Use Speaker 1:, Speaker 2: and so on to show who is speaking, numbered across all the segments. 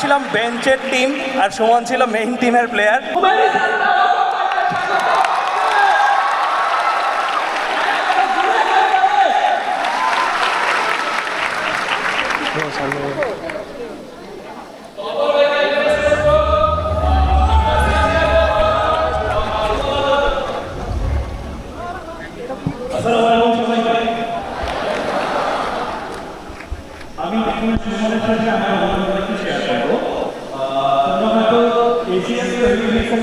Speaker 1: ছিলাম বেঞ্চের টিম আর সুমন ছিল মেইন টিমের প্লেয়ার।
Speaker 2: আমি সুমনের সাথে আমার অভিজ্ঞতা একটু শেয়ার করবো। তোমরা হয়তো এসিএস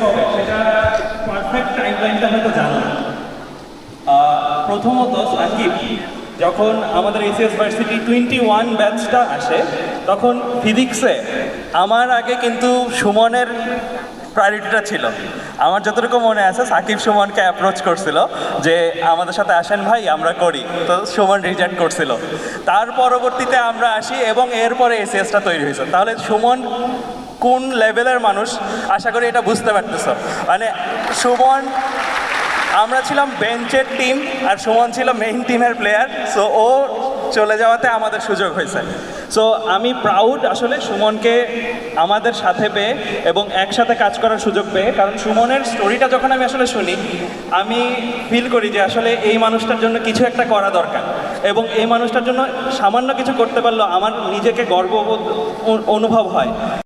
Speaker 2: হবে সেটা পারফেক্ট টাইমলাইনটা হয়তো জানো না। প্রথমত সাকিব যখন আমাদের এসিএস ভার্সিটি 21 ব্যাচটা আসে তখন ফিজিক্সে
Speaker 1: আমার আগে কিন্তু সুমনের প্রায়োরিটিটা ছিল। আমার যতটুকু মনে আছে সাকিব সুমনকে অ্যাপ্রোচ করছিল যে আমাদের সাথে আসেন ভাই আমরা করি, তো সুমন রিজেক্ট করছিল। তার পরবর্তীতে আমরা আসি এবং এরপরে এসিএসটা তৈরি হয়েছে। তাহলে সুমন কোন লেভেলের মানুষ আশা করি এটা বুঝতে পারতেছো। মানে সুমন, আমরা ছিলাম বেঞ্চের টিম আর সুমন ছিল মেইন টিমের প্লেয়ার। সো ও চলে যাওয়াতে আমাদের সুযোগ হয়েছে। সো আমি প্রাউড আসলে সুমনকে আমাদের সাথে পেয়ে এবং একসাথে কাজ করার সুযোগ পেয়ে। কারণ সুমনের স্টোরিটা যখন আমি আসলে শুনি আমি ফিল করি যে আসলে এই মানুষটার জন্য কিছু একটা করা দরকার এবং এই মানুষটার জন্য সামান্য কিছু করতে পারলেও আমার নিজেকে গর্ববোধ অনুভব হয়।